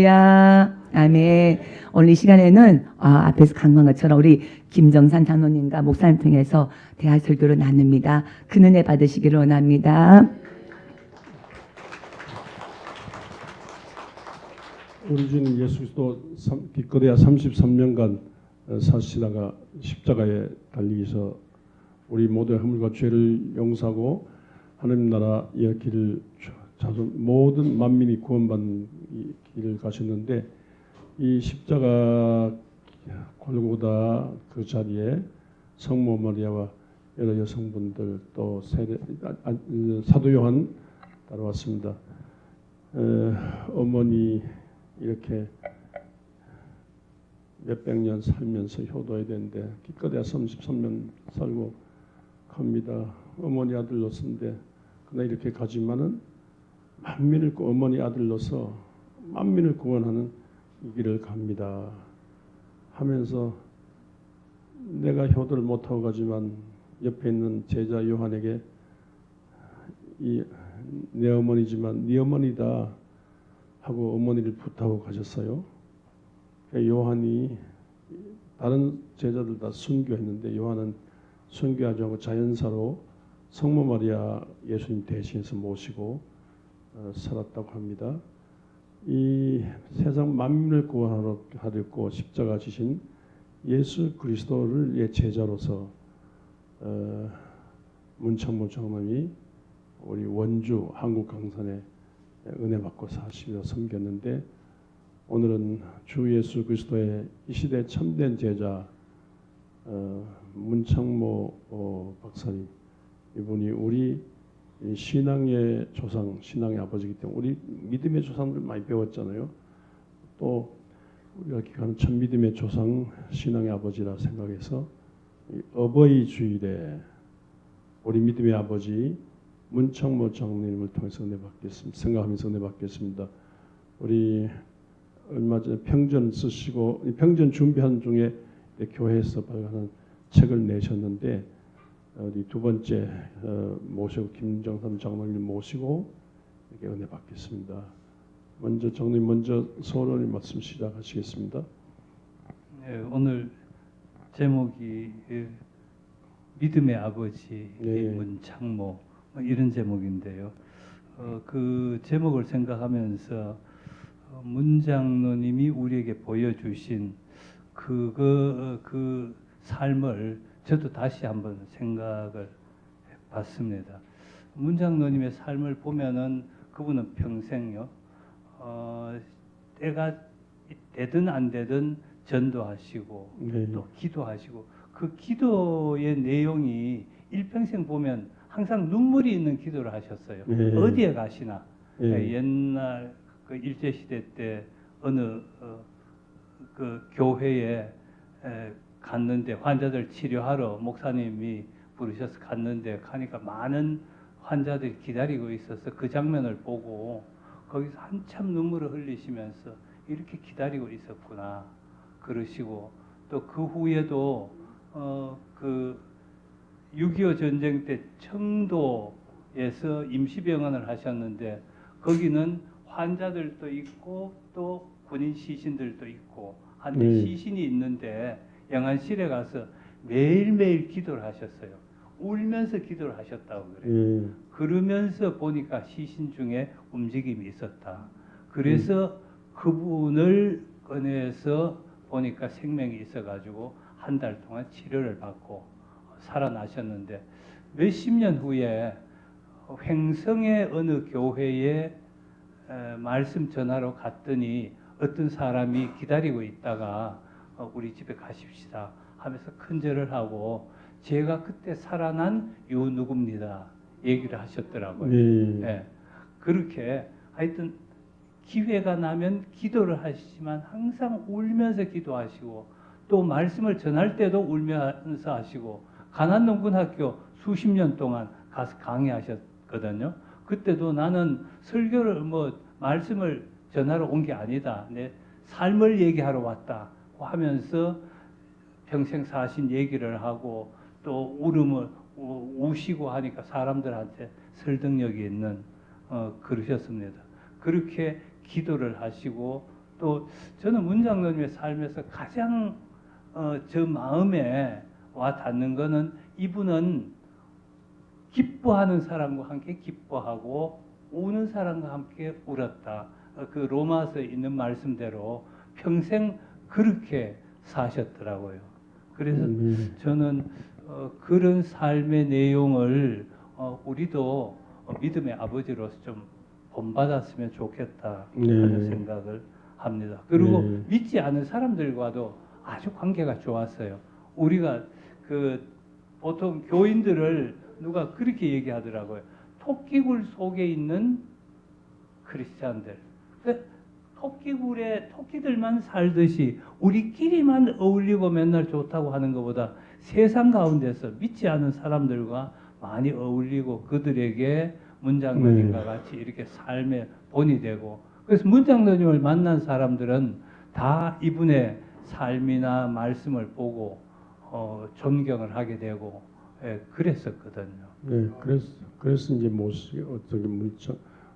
야, 아멘. 오늘 이 시간에는 앞에서 강조한 것처럼 우리 김정산 장로님과 목사님 통해서 대화 설교를 나눕니다. 큰 은혜 받으시기를 원합니다. 우리 주님 예수 그리스도 기껏해야 33년간 사시다가 십자가에 달리기서 우리 모두의 허물과 죄를 용서하고 하나님 나라 이야기를 자손 모든 만민이 구원받는 길을 가셨는데, 이 십자가 골고다 그 자리에 성모 마리아와 여러 여성분들 또 사도 요한 따라왔습니다. 어머니 이렇게 몇백 년 살면서 효도해야 되는데 기껏해야 33년 살고 갑니다. 어머니 아들로서인데 그러나 이렇게 가지만은 어머니 아들로서 만민을 구원하는 이 길을 갑니다 하면서 내가 효도를 못하고 가지만 옆에 있는 제자 요한에게 내 어머니지만 네 어머니다 하고 어머니를 부탁하고 가셨어요. 요한이 다른 제자들 다 순교했는데 요한은 순교하지 않고 자연사로 성모 마리아 예수님 대신해서 모시고 살았다고 합니다. 이 세상 만민을 구원하려고 십자가 지신 예수 그리스도를 제자로서 문창모 장로님이 우리 원주 한국 강산에 은혜 받고 사시며 섬겼는데, 오늘은 주 예수 그리스도의 이 시대 참된 제자 문창모 박사님, 이분이 우리 신앙의 조상, 신앙의 아버지이기 때문에 우리 믿음의 조상들 많이 배웠잖아요. 또 우리가 기억하는 첫 믿음의 조상, 신앙의 아버지라 생각해서 어버이 주일에 우리 믿음의 아버지 문창모 장로님을 통해서 은혜 받겠습니다. 생각하면서 은혜 받겠습니다. 우리 얼마 전에 평전 쓰시고 평전 준비하는 중에 교회에서 발간한 책을 내셨는데, 우리 두 번째 모시고 김정삼 장로님 모시고 이렇게 은혜 받겠습니다. 먼저 장로님 먼저 서론의 말씀 시작하시겠습니다. 네, 오늘 제목이 믿음의 아버지 문창모 이런 제목인데요. 그 제목을 생각하면서 문 장로님이 우리에게 보여주신 그 삶을 저도 다시 한번 생각을 해봤습니다. 문 장로님의 삶을 보면은 그분은 평생요, 때가 되든 안 되든 전도하시고 또 기도하시고, 그 기도의 내용이 일평생 보면 항상 눈물이 있는 기도를 하셨어요. 어디에 가시나. 옛날 그 일제 시대 때 어느 그 교회에 갔는데 환자들 치료하러 목사님이 부르셔서 갔는데 가니까 많은 환자들이 기다리고 있어서 그 장면을 보고 거기서 한참 눈물을 흘리시면서 이렇게 기다리고 있었구나 그러시고, 또 그 후에도 그 6.25 전쟁 때 청도에서 임시병원을 하셨는데 거기는 환자들도 있고 또 군인 시신들도 있고 한데 시신이 있는데 영안실에 가서 매일매일 기도를 하셨어요. 울면서 기도를 하셨다고 그래요. 그러면서 보니까 시신 중에 움직임이 있었다. 그래서 그분을 꺼내서 보니까 생명이 있어가지고 한 달 동안 치료를 받고 살아나셨는데, 몇십 년 후에 횡성의 어느 교회에 말씀 전하러 갔더니 어떤 사람이 기다리고 있다가 우리 집에 가십시다 하면서 큰절을 하고 제가 그때 살아난 요 누구입니다 얘기를 하셨더라고요. 네. 그렇게 하여튼 기회가 나면 기도를 하시지만 항상 울면서 기도하시고 또 말씀을 전할 때도 울면서 하시고, 가난농군학교 수십 년 동안 가서 강의하셨거든요. 그때도 나는 설교를 말씀을 전하러 온 게 아니다, 내 삶을 얘기하러 왔다 하면서 평생 사신 얘기를 하고 또 우시고 하니까 사람들한테 설득력이 있는 그러셨습니다. 그렇게 기도를 하시고 또 저는 문장로님의 삶에서 가장 저 마음에 와 닿는 거는 이분은 기뻐하는 사람과 함께 기뻐하고 우는 사람과 함께 울었다. 그 로마서에 있는 말씀대로 평생 그렇게 사셨더라고요. 그래서 저는 그런 삶의 내용을 우리도 믿음의 아버지로서 좀 본받았으면 좋겠다 하는 생각을 합니다. 그리고 믿지 않은 사람들과도 아주 관계가 좋았어요. 우리가 보통 교인들을 누가 그렇게 얘기하더라고요. 토끼굴 속에 있는 크리스찬들. 토끼굴에 토끼들만 살듯이 우리끼리만 어울리고 맨날 좋다고 하는 것보다 세상 가운데서 믿지 않은 사람들과 많이 어울리고 그들에게 문장로님과 같이 이렇게 삶의 본이 되고, 그래서 문장로님을 만난 사람들은 다 이분의 삶이나 말씀을 보고 존경을 하게 되고 그랬었거든요. 네, 그래서 이제 어떻게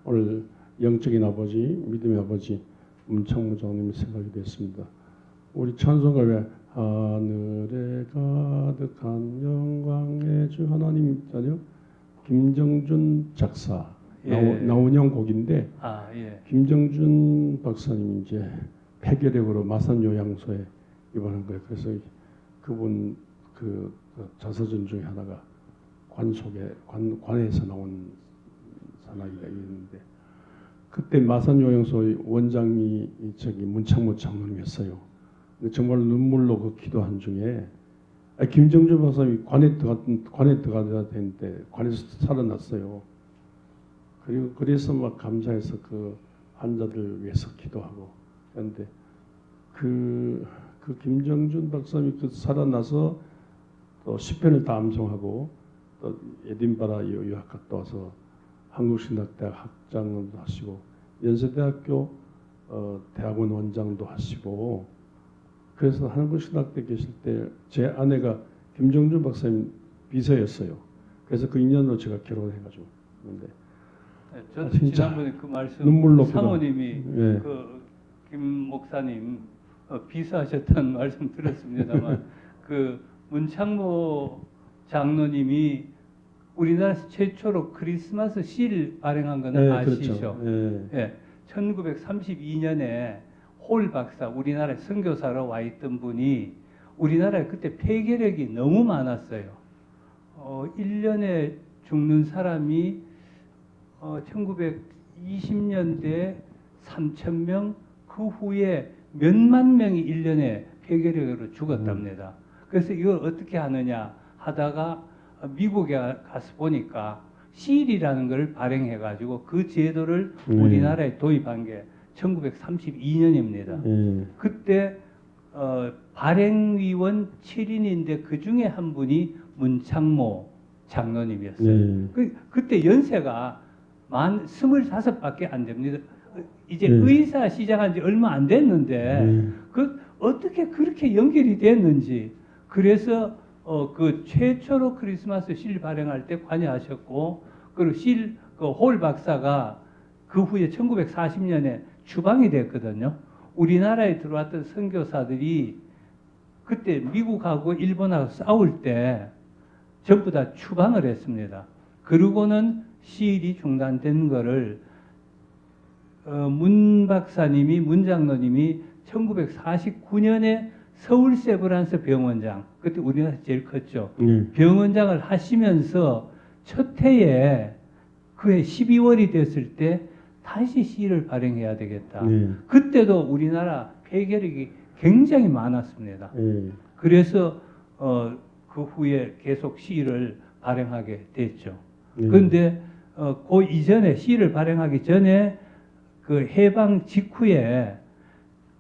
오늘 영적인 아버지, 믿음의 아버지 문창무 장님이 생각이 됐습니다. 우리 찬송가에 하늘에 가득한 영광의 주 하나님 있잖아요. 김정준 작사 나온영 곡인데 김정준 박사님이 이제 폐결핵으로 마산 요양소에 입원한 거예요. 그래서 그분 그 자서전 중에 하나가 관에서 나온 사나이가 있는데, 그때 마산 요양소의 원장이 문창모 장로님이었어요. 근데 정말 눈물로 그 기도한 중에 김정준 박사님이 관에 들어가야 되는데 관에서 살아났어요. 그리고 그래서 막 감사해서 그 환자들 위해서 기도하고. 그런데 그 김정준 박사님이 살아나서 또 시편을 다 암송하고 또 에딘바라 유학 갔다 와서 한국신학대학 학장도 하시고 연세대학교 대학원 원장도 하시고, 그래서 한국신학대 계실 때 제 아내가 김정준 박사님 비서였어요. 그래서 그 인연으로 제가 결혼해가지고 그런데 저도 지난번에 그 말씀 눈물로 사모님이 김 목사님 비서하셨다는 말씀 들었습니다만 그 문창모 장로님이 우리나라에서 최초로 크리스마스 시를 발행한 거는 아시죠? 그렇죠. 1932년에 홀 박사, 우리나라에 선교사로 와 있던 분이 우리나라에 그때 폐결핵이 너무 많았어요. 1년에 죽는 사람이 1920년대 3,000명, 그 후에 몇만 명이 1년에 폐결핵으로 죽었답니다. 그래서 이걸 어떻게 하느냐 하다가 미국에 가서 보니까 실이라는 걸 발행해가지고 그 제도를 우리나라에 도입한 게 1932년입니다. 그때 발행위원 7인인데 그 중에 한 분이 문창모 장로님이었어요. 그때 연세가 만 25밖에 안 됩니다. 이제 의사 시작한 지 얼마 안 됐는데 어떻게 그렇게 연결이 됐는지, 그래서 그 최초로 크리스마스 실 발행할 때 관여하셨고, 그리고 홀 박사가 그 후에 1940년에 추방이 됐거든요. 우리나라에 들어왔던 선교사들이 그때 미국하고 일본하고 싸울 때 전부 다 추방을 했습니다. 그러고는 시일이 중단된 거를 문 박사님이, 문장로님이 1949년에 서울 세브란스 병원장, 그때 우리나라에서 제일 컸죠. 병원장을 하시면서 첫 해에 그해 12월이 됐을 때 다시 시를 발행해야 되겠다. 그때도 우리나라 폐결핵이 굉장히 많았습니다. 그래서 그 후에 계속 시를 발행하게 됐죠. 그런데 그 이전에 시를 발행하기 전에 그 해방 직후에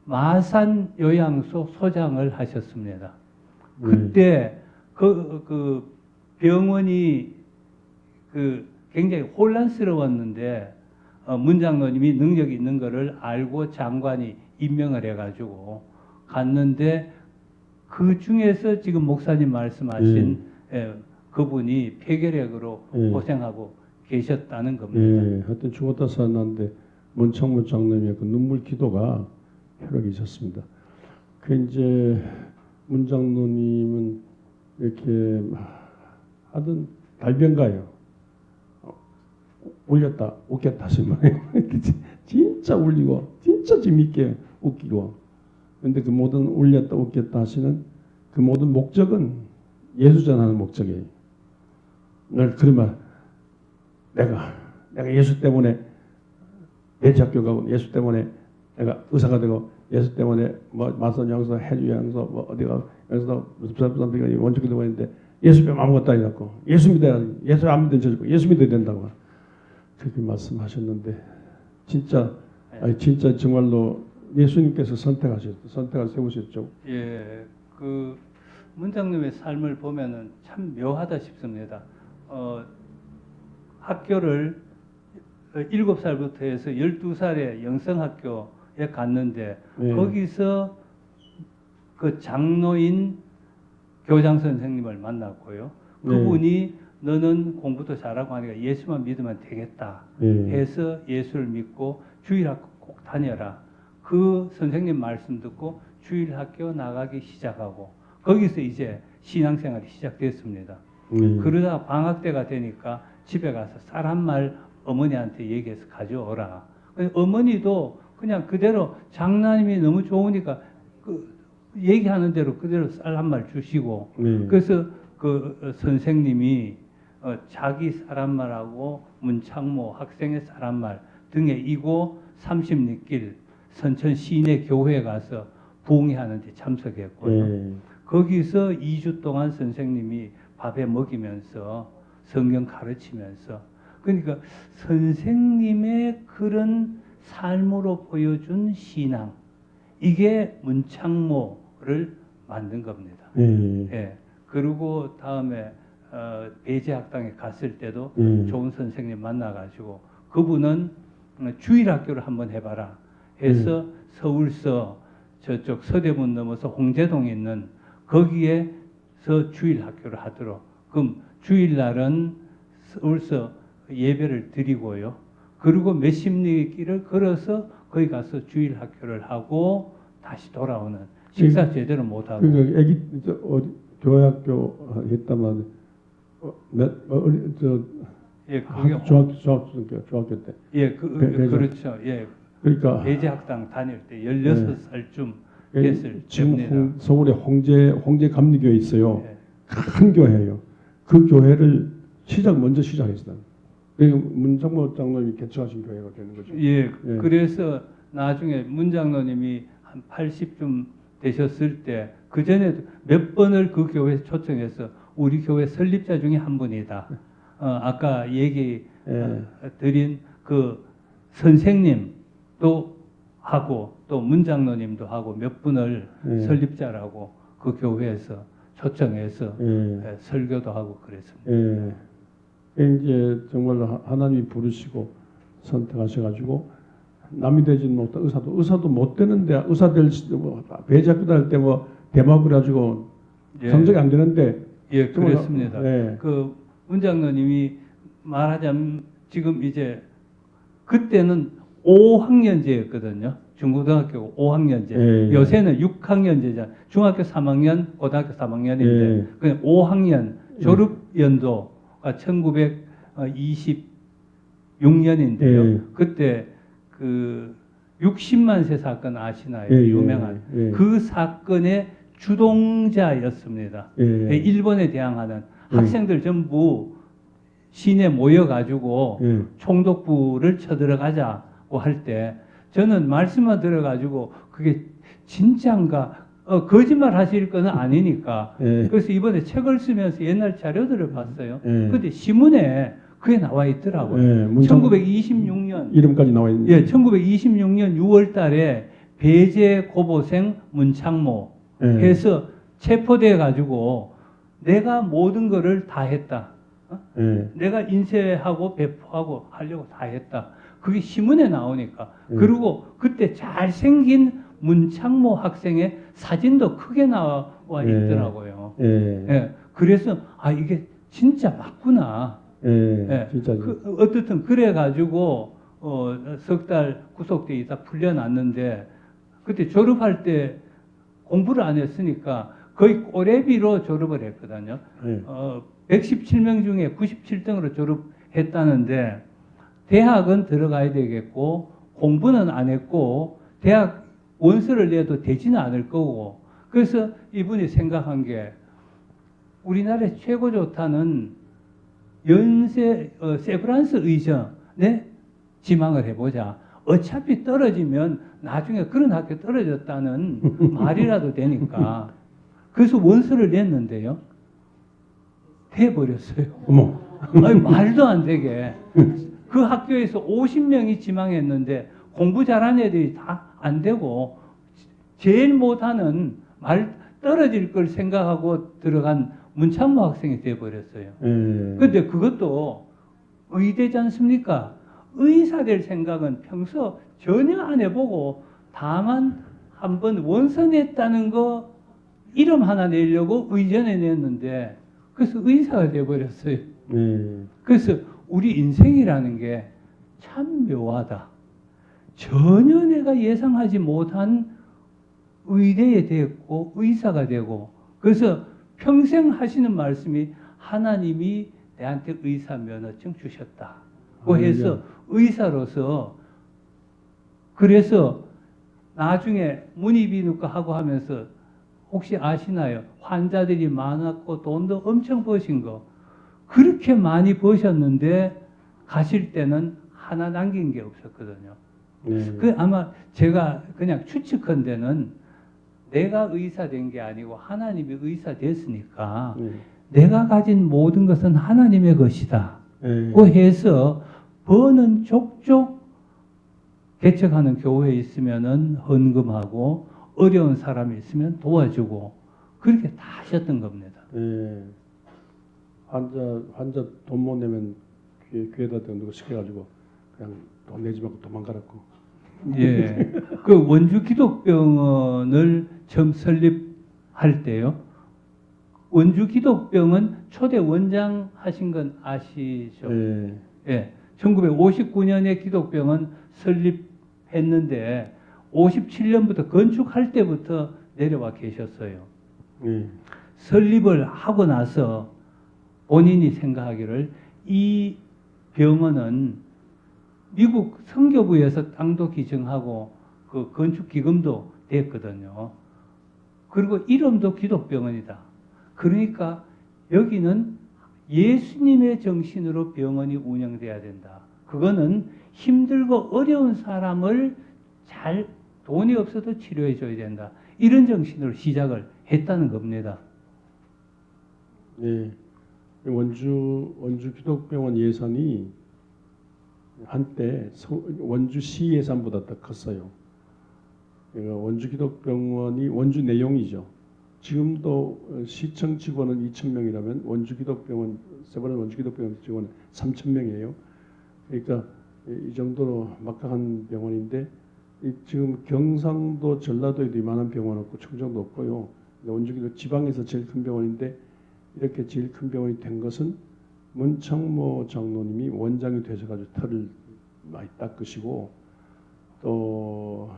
마산 요양소 소장을 하셨습니다. 그때 그 병원이 굉장히 혼란스러웠는데 문장로님이 능력이 있는 것을 알고 장관이 임명을 해가지고 갔는데, 그 중에서 지금 목사님 말씀하신 그분이 폐결핵으로 고생하고 계셨다는 겁니다. 하여튼 죽었다 살아났는데 문창모 장로님의 그 눈물 기도가 혈액이 있었습니다. 그 이제 문장로님은 이렇게 하던 달변가예요. 울렸다 웃겼다 하시면 진짜 울리고 진짜 재밌게 웃기고. 근데 그 모든 울렸다 웃겼다 하시는 그 모든 목적은 예수 전하는 목적이에요. 늘 그러면 내가 예수 때문에 대학교 가고 예수 때문에 내가 의사가 되고 예수 때문에 뭐 마선 양서 해주 양서 뭐 어디가 여기서 무슨 사람들이 원칙이 되고 있는데 예수 빼면 아무것도 아니라고 예수 믿어야 예수 안 믿으면 저주고 예수 믿어야 된다고 그렇게 말씀하셨는데 진짜 진짜 정말로 예수님께서 선택을 세우셨죠. 예, 그 문장님의 삶을 보면은 참 묘하다 싶습니다. 학교를 7살부터 해서 12살에 영성학교에 갔는데 네. 거기서 그 장로인 교장 선생님을 만났고요. 그분이 너는 공부도 잘하고 하니까 예수만 믿으면 되겠다 해서 예수를 믿고 주일학교 꼭 다녀라. 그 선생님 말씀 듣고 주일학교 나가기 시작하고 거기서 이제 신앙생활이 시작됐습니다. 그러다 방학 때가 되니까 집에 가서 사람 말 어머니한테 얘기해서 가져오라. 어머니도 그냥 그대로 장난이 너무 좋으니까 그 얘기하는 대로 그대로 쌀 한 말 주시고 그래서 그 선생님이 자기 사람말하고 문창모 학생의 사람말 등에 이고 30리길 선천 시내 교회에 가서 부흥회하는 데 참석했고요. 거기서 2주 동안 선생님이 밥에 먹이면서 성경 가르치면서 그러니까 선생님의 그런 삶으로 보여준 신앙 이게 문창모를 만든 겁니다. 예. 그리고 다음에 배제학당에 갔을 때도 좋은 선생님 만나가지고 그분은 주일학교를 한번 해봐라 해서 서울서 저쪽 서대문 넘어서 홍제동에 있는 거기에서 주일학교를 하도록 그럼 주일날은 서울서 예배를 드리고요. 그리고 몇십 리 길을 걸어서 거기 가서 주일학교를 하고 다시 돌아오는 식사 제대로 못하고 그러니까 애기 교회학교 했다만 예, 그게 중학교 때. 예, 그렇죠. 예. 그러니까 배제학당 다닐 때 16살쯤 됐을 지금 때입니다. 서울에 홍제 감리교회 있어요. 예. 큰 교회예요. 그 교회를 먼저 시작했어요. 문창모 장로님이 개척하신 교회가 되는 거죠. 예, 그래서 나중에 문장로님이 한 80쯤 되셨을 때 그 전에도 몇 번을 그 교회에 초청해서 우리 교회 설립자 중에 한 분이다. 아까 얘기 드린 그 선생님도 하고 또 문장로님도 하고 몇 분을 설립자라고 그 교회에서 초청해서 설교도 하고 그랬습니다. 이제 정말로 하나님이 부르시고 선택하셔가지고 남이 되지는 못한 의사도 못 되는데 의사 될 배제학교 다닐 때 뭐 대학 그래가지고 성적이 안 되는데 예, 그렇습니다. 그 문장로님이 말하자면 지금 이제 그때는 5학년제였거든요. 중고등학교 5학년제. 요새는 6학년제잖아요. 중학교 3학년, 고등학교 3학년인데 그냥 5학년 졸업 연도가 1926년인데요. 그때 그 60만 세 사건 아시나요? 유명한 그 사건의 주동자였습니다. 일본에 대항하는 학생들 전부 시내 모여가지고 총독부를 쳐들어가자고 할 때 저는 말씀만 들어가지고 그게 진짜인가 거짓말 하실 거는 아니니까 그래서 이번에 책을 쓰면서 옛날 자료들을 봤어요. 근데 신문에 그게 나와 있더라고요. 1926년 이름까지 나와 있는. 예, 1926년 6월 달에 배제 고보생 문창모 해서 체포돼 가지고 내가 모든 거를 다 했다. 내가 인쇄하고 배포하고 하려고 다 했다. 그게 신문에 나오니까. 그리고 그때 잘생긴 문창모 학생의 사진도 크게 나와 있더라고요. 그래서 이게 진짜 맞구나. 진짜. 어떻든 그래 가지고 석 달 구속돼 있다 풀려났는데 그때 졸업할 때 공부를 안 했으니까 거의 꼬레비로 졸업을 했거든요. 네. 117명 중에 97등으로 졸업했다는데 대학은 들어가야 되겠고 공부는 안 했고 대학 원서를 내도 되지는 않을 거고 그래서 이분이 생각한 게 우리나라에 최고 좋다는 세브란스 의전에 지망을 해보자. 어차피 떨어지면 나중에 그런 학교 떨어졌다는 말이라도 되니까. 그래서 원서를 냈는데요. 돼버렸어요. 어머. 아니, 말도 안 되게. 그 학교에서 50명이 지망했는데 공부 잘하는 애들이 다 안 되고 제일 못하는 말 떨어질 걸 생각하고 들어간 문창모 학생이 돼버렸어요. 근데 그것도 의대지 않습니까? 의사 될 생각은 평소 전혀 안 해보고 다만 한번 원서 냈다는 거 이름 하나 내려고 의전에 냈는데 그래서 의사가 돼버렸어요. 그래서 우리 인생이라는 게 참 묘하다. 전혀 내가 예상하지 못한 의대에 됐고 의사가 되고 그래서 평생 하시는 말씀이 하나님이 내한테 의사 면허증 주셨다고 해서 의사로서 그래서 나중에 문이비인후과 하고 하면서 혹시 아시나요? 환자들이 많았고 돈도 엄청 버신 거 그렇게 많이 버셨는데 가실 때는 하나 남긴 게 없었거든요. 그 아마 제가 그냥 추측컨대는 내가 의사 된 게 아니고 하나님이 의사 됐으니까 내가 가진 모든 것은 하나님의 것이다. 고 해서 버는 족족 개척하는 교회에 있으면은 헌금하고 어려운 사람이 있으면 도와주고 그렇게 다 하셨던 겁니다. 환자 돈 못 내면 교회에다 누구 시켜가지고 그냥 돈 내지 말고 도망가라고. 예. 그 원주 기독병원을 처음 설립할 때요. 원주 기독병원 초대 원장 하신 건 아시죠? 예. 1959년에 기독병원 설립했는데 57년부터 건축할 때부터 내려와 계셨어요. 설립을 하고 나서 본인이 생각하기를 이 병원은 미국 선교부에서 땅도 기증하고 그 건축 기금도 됐거든요. 그리고 이름도 기독병원이다. 그러니까 여기는 예수님의 정신으로 병원이 운영돼야 된다. 그거는 힘들고 어려운 사람을 잘 돈이 없어도 치료해 줘야 된다. 이런 정신으로 시작을 했다는 겁니다. 네. 원주 기독병원 예산이 한때 원주시 예산보다 더 컸어요. 그러니까 원주 기독병원이 원주 내용이죠. 지금도 시청 직원은 2,000명이라면 원주 기독병원 세브란스 원주 기독병원 직원은 3,000명이에요. 그러니까 이 정도로 막강한 병원인데 지금 경상도 전라도에도 이만한 병원 없고 충청도 없고요. 원주 기독 지방에서 제일 큰 병원인데 이렇게 제일 큰 병원이 된 것은 문창모 장로님이 원장이 되셔가지고 털을 많이 닦으시고 또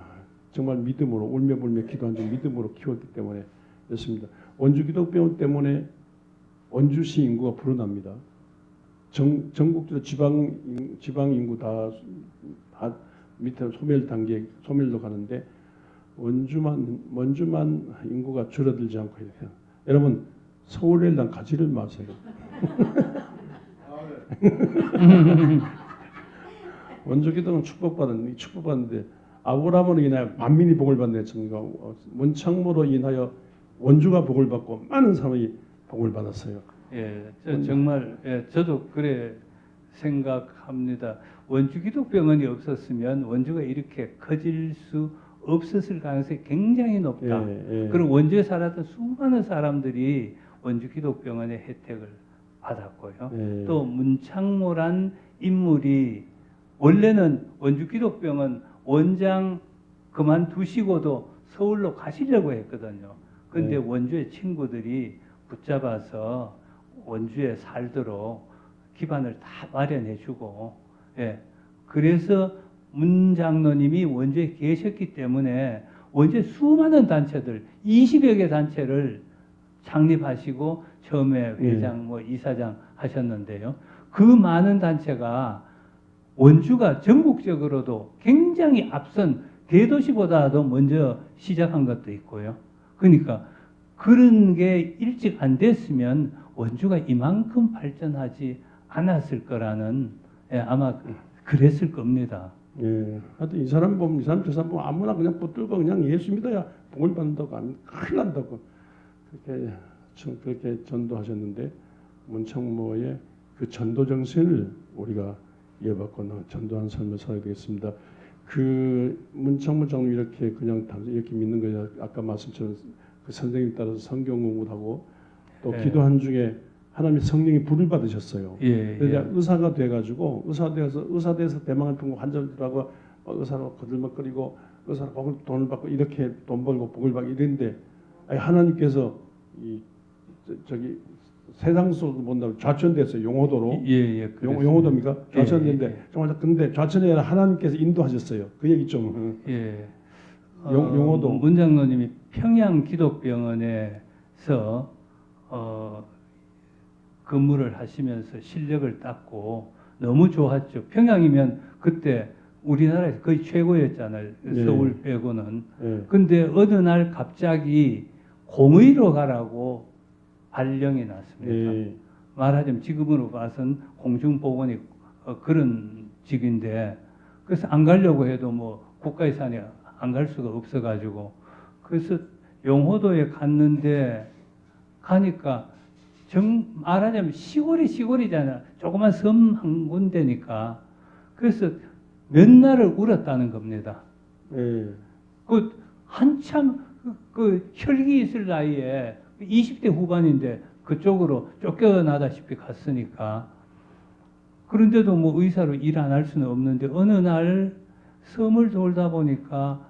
정말 믿음으로 울며불며 기도한 줄 믿음으로 키웠기 때문에 그렇습니다. 원주 기독병원 때문에 원주시 인구가 불어납니다. 전국적으로 지방 인구 다 밑에 소멸도 가는데 원주만 인구가 줄어들지 않고 이렇게. 여러분 서울에 일단 가지를 마세요. 원주 기독은 축복받는데 아브라함으로 인하여 만민이 복을 받는 했습니까? 문창모로 인하여 원주가 복을 받고 많은 사람이 복을 받았어요. 예, 정말 저도 그래 생각합니다. 원주 기독병원이 없었으면 원주가 이렇게 커질 수 없었을 가능성이 굉장히 높다. 그리고 원주에 살았던 수많은 사람들이 원주 기독병원의 혜택을 받았고요. 또 문창모란 인물이 원래는 원주 기독병원 원장 그만두시고도 서울로 가시려고 했거든요. 근데 원주의 친구들이 붙잡아서 원주에 살도록 기반을 다 마련해주고, 그래서 문 장로님이 원주에 계셨기 때문에 언제 수많은 단체들, 20여 개 단체를 창립하시고 처음에 회장, 뭐 이사장 하셨는데요. 그 많은 단체가 원주가 전국적으로도 굉장히 앞선 대도시보다도 먼저 시작한 것도 있고요. 그러니까 그런 게 일찍 안 됐으면 원주가 이만큼 발전하지 않았을 거라는, 예, 아마 그랬을 겁니다. 예. 하여튼 이 사람 보면 이 사람 저 사람 보면 아무나 그냥 붙들고 그냥 예수 믿어야 복을 받는다고 하면 큰일 난다고 그렇게 전도하셨는데 문창모의 그 전도 정신을 우리가 이어받고 전도한 삶을 살아야 되겠습니다. 그 문창모 장로 이렇게 그냥 단순히 이렇게 믿는 거야. 아까 말씀처럼 그 선생님 따라서 성경 공부하고 또 예. 기도한 중에 하나님의 성령이 불을 받으셨어요. 예, 그래서 예. 의사가 돼가지고 의사 돼서 대망을 통고 환자들하고 의사로 거들먹거리고 의사로 돈을 받고 이렇게 돈 벌고 복을 받고 이랬는데 하나님께서 저기 세상 속으로 본다면 좌천됐어요. 용호도로. 예, 용호도입니까? 좌천됐는데 예, 예. 정말 근데 좌천이 아니라 하나님께서 인도하셨어요. 그 얘기 좀. 예. 용호도. 문 장로님이 평양 기독병원에서 근무를 하시면서 실력을 닦고 너무 좋았죠. 평양이면 그때 우리나라에서 거의 최고였잖아요. 예. 서울 빼고는. 예. 근데 어느 날 갑자기 공의로 가라고 발령이 났습니다. 예. 말하자면 지금으로 봐서는 공중보건이 그런 직인데, 그래서 안 가려고 해도 뭐 국가유산이 안 갈 수가 없어가지고, 그래서 용호도에 갔는데 가니까 말하자면 시골이잖아. 조그만 섬 한 군데니까. 그래서 몇 날을 울었다는 겁니다. 예. 그 한참 그 혈기 있을 나이에 20대 후반인데 그쪽으로 쫓겨나다시피 갔으니까. 그런데도 뭐 의사로 일 안 할 수는 없는데 어느 날 섬을 돌다 보니까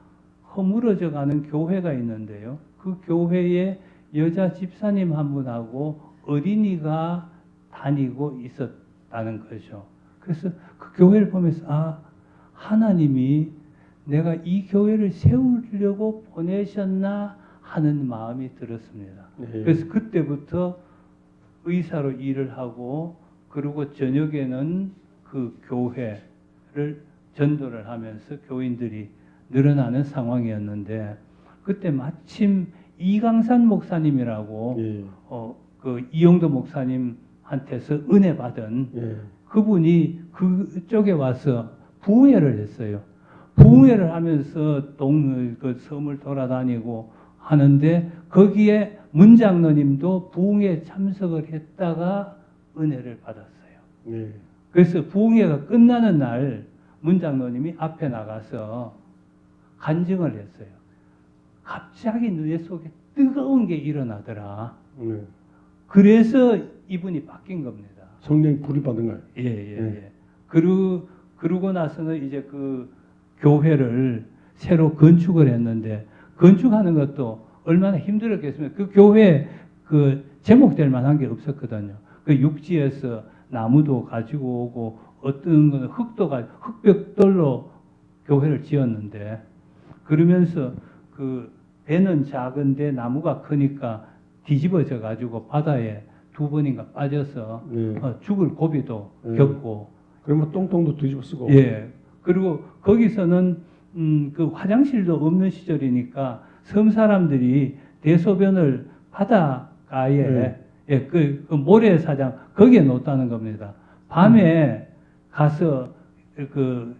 허물어져 가는 교회가 있는데요. 그 교회에 여자 집사님 한 분하고 어린이가 다니고 있었다는 거죠. 그래서 그 교회를 보면서 하나님이 내가 이 교회를 세우려고 보내셨나 하는 마음이 들었습니다. 네. 그래서 그때부터 의사로 일을 하고, 그리고 저녁에는 그 교회를 전도를 하면서 교인들이 늘어나는 상황이었는데, 그때 마침 이강산 목사님이라고 예. 그 이용도 목사님한테서 은혜 받은 예. 그분이 그쪽에 와서 부흥회를 했어요. 부흥회를 하면서 그 섬을 돌아다니고 하는데, 거기에 문 장로님도 부흥회에 참석을 했다가 은혜를 받았어요. 예. 그래서 부흥회가 끝나는 날 문 장로님이 앞에 나가서 간증을 했어요. 갑자기 내 속에 뜨거운 게 일어나더라. 예. 그래서 이분이 바뀐 겁니다. 성령 불을 받은 거예요. 예, 예, 예. 그러고 나서는 이제 그 교회를 새로 건축을 했는데, 건축하는 것도 얼마나 힘들었겠습니까? 그 교회 그 제목될 만한 게 없었거든요. 그 육지에서 나무도 가지고 오고, 어떤 거는 흙벽돌로 교회를 지었는데, 그러면서 그 배는 작은데 나무가 크니까 뒤집어져 가지고 바다에 2번인가 빠져서 예. 죽을 고비도 예. 겪고. 그러면 똥통도 뒤집어 쓰고. 예. 그리고 거기서는 그 화장실도 없는 시절이니까 섬 사람들이 대소변을 바닷가에 그 모래사장 거기에 놓았다는 겁니다. 밤에 가서 그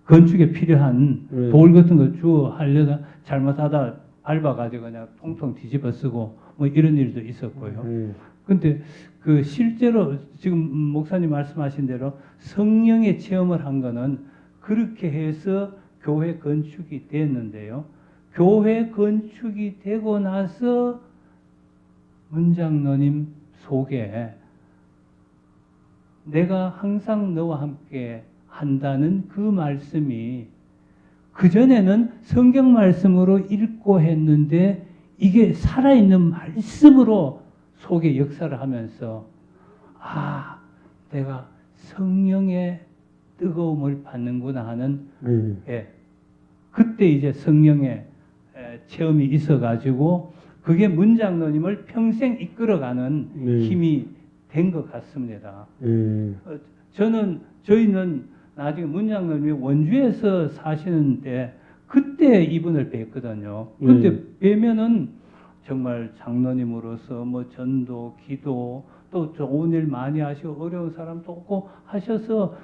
건축에 필요한 돌 같은 거 주워 하려다 잘못하다 밟아가지고 그냥 통통 뒤집어 쓰고 뭐 이런 일도 있었고요. 근데 그 실제로 지금 목사님 말씀하신 대로 성령의 체험을 한 거는 그렇게 해서 교회 건축이 됐는데요. 교회 건축이 되고 나서 문 장로님 속에 내가 항상 너와 함께 한다는 그 말씀이, 그전에는 성경 말씀으로 읽고 했는데 이게 살아있는 말씀으로 속에 역사를 하면서 내가 성령의 뜨거움을 받는구나 하는 그때 이제 성령의 체험이 있어가지고 그게 문장로님을 평생 이끌어가는 네. 힘이 된 것 같습니다. 예. 저희는 나중에 문장로님이 원주에서 사시는데 그때 이분을 뵀거든요. 그때 네. 뵈면은 정말 장로님으로서 뭐 전도, 기도, 또 좋은 일 많이 하시고 어려운 사람도 없고 하셔서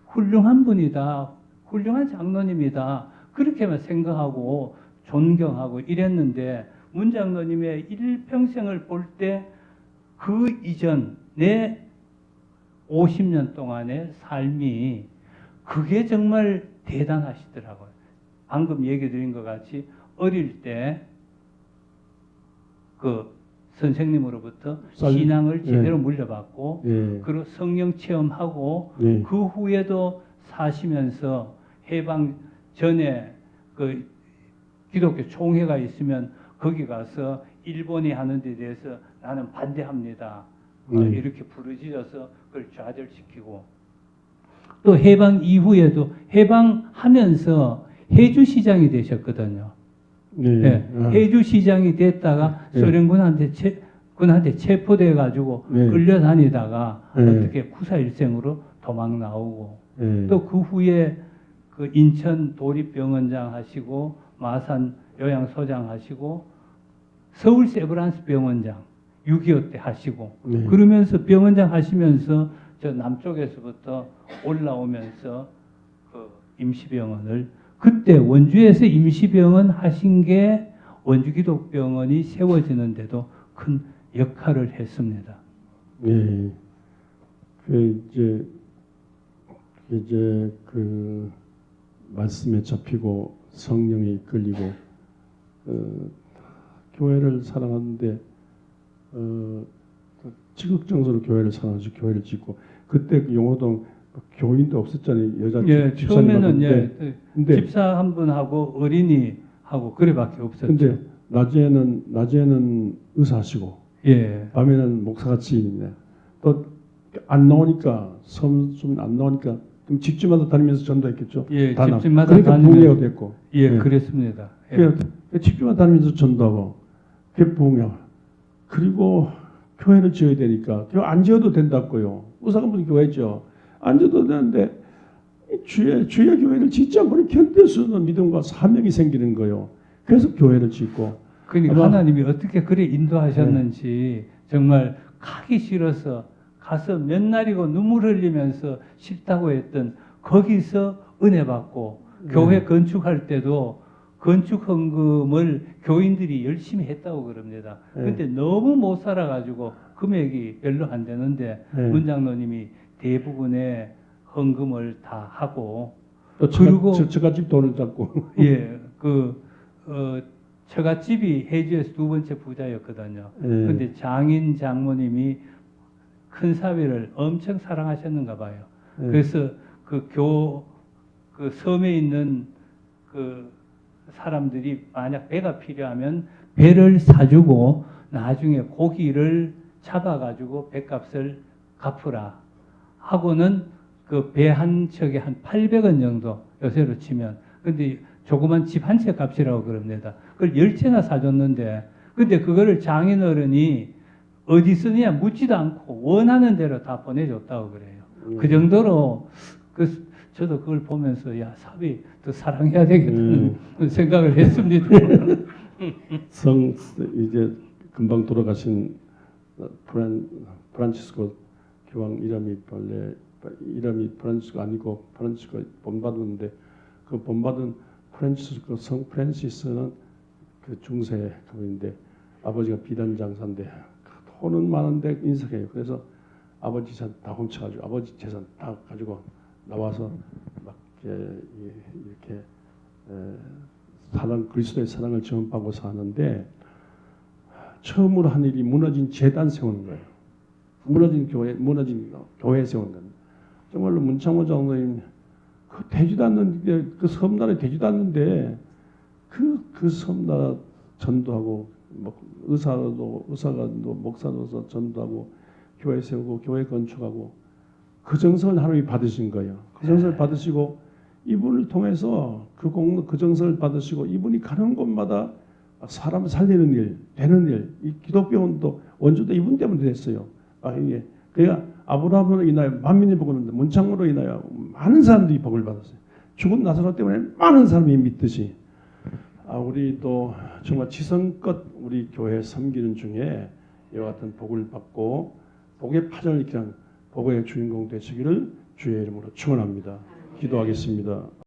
훌륭한 분이다. 훌륭한 장로님이다. 그렇게만 생각하고 존경하고 이랬는데 문장로님의 일평생을 볼 때 그 이전 내 50년 동안의 삶이 그게 정말 대단하시더라고요. 방금 얘기 드린 것 같이 어릴 때 그 선생님으로부터 신앙을 제대로 물려받고 예. 그리고 성령 체험하고 예. 그 후에도 사시면서 해방 전에 그 기독교 총회가 있으면 거기 가서 일본이 하는 데 대해서 나는 반대합니다. 이렇게 부르짖어서 그걸 좌절시키고 또 해방 이후에도 해방하면서 해주시장이 되셨거든요. 네. 네, 해주시장이 됐다가 네. 소련군한테 체포돼 가지고 네. 끌려다니다가 네. 어떻게 구사일생으로 도망 나오고 예. 또 그 후에 그 인천 도립병원장 하시고 마산 요양소장 하시고 서울 세브란스 병원장 6.25 때 하시고 네. 그러면서 병원장 하시면서 저 남쪽에서부터 올라오면서 그 임시병원을 그때 원주에서 임시병원 하신 게 원주기독병원이 세워지는데도 큰 역할을 했습니다. 예. 그 이제 그 말씀에 잡히고 성령에 이끌리고 교회를 사랑하는데 지극정서로 교회를 사랑하시 교회를 짓고 그때 그 용호동 교인도 없었잖아요. 여자 예, 처음에는 집사님하고. 예, 집사 한 분하고 어린이 하고 그래밖에 없었죠. 근데 낮에는 의사하시고 예, 밤에는 목사같이 있네. 또 안 나오니까 섬 안 나오니까 그럼 집집마다 다니면서 전도했겠죠. 예, 다 집집마다 그러니까 다니면서. 부흥회가 됐고. 예, 예. 그랬습니다. 예. 그러니까 집집마다 다니면서 전도하고 그게 부흥회. 그리고 교회를 지어야 되니까 교회 안 지어도 된다고요. 의사관분이 교회죠. 안 지어도 되는데 주의 교회를 짓지 않고는 견딜 수 없는 믿음과 사명이 생기는 거예요. 그래서 교회를 짓고. 그러니까 아마- 하나님이 어떻게 그래 인도하셨는지 정말 가기 싫어서 가서 몇 날이고 눈물 흘리면서 싫다고 했던 거기서 은혜 받고 교회 건축할 때도 건축 헌금을 교인들이 열심히 했다고 그럽니다. 근데 너무 못 살아가지고 금액이 별로 안 되는데 문장로님이 대부분의 헌금을 다 하고 또 그리고 처갓집 돈을 잡고. 예, 처갓집이 해주에서 두 번째 부자였거든요. 근데 장인 장모님이 큰 사위를 엄청 사랑하셨는가 봐요. 그래서 그 섬에 있는 그 사람들이 만약 배가 필요하면 배를 사주고 나중에 고기를 잡아가지고 배값을 갚으라 하고는 그 배 한 척에 한 800원 정도 요새로 치면 근데 조그만 집 한 채 값이라고 그럽니다. 그걸 10채나 사줬는데 근데 그거를 장인어른이 어디 쓰느냐 묻지도 않고 원하는 대로 다 보내줬다고 그래요. 그 정도로 저도 그걸 보면서 야 사위 더 사랑해야 되겠다는 생각을 했습니다. 이제 금방 돌아가신 프란치스코 교황 이름이 프란치스코 아니고 프란치스코 본받았는데 그 본받은 프란치스코 성 프란시스는 그 중세 그분인데 아버지가 비단 장사인데 돈은 많은데 인색해요. 그래서 아버지 재산 다 훔쳐가지고 아버지 재산 다 가지고 나와서 막 이렇게 그리스도의 사랑을 전파하고 사는데 처음으로 한 일이 무너진 제단 세우는 거예요. 무너진 교회 세우는 거예요. 정말로 문창모 장로님 그 되지도 않는데 그 섬나라에 되지도 않는데 그 섬나라 전도하고 의사가 목사로서 전도하고 교회 세우고 교회 건축하고 그 정성을 하나님이 받으신 거예요. 그 정성을 받으시고 이분을 통해서 그 공로, 그 정성을 받으시고 이분이 가는 곳마다 사람 살리는 일, 되는 일, 이 기독교원도 원주도 이분 때문에 됐어요. 이게 그러니까 아브라함으로 인하여 만민이 복을 얻는데 문창으로 인하여 많은 사람들이 복을 받았어요. 죽은 나사로 때문에 많은 사람이 믿듯이 우리 또 정말 지성껏 우리 교회 섬기는 중에 이와 같은 복을 받고 복의 파전을 일으키는 복의 주인공 되시기를 주의 이름으로 축원합니다. 기도하겠습니다.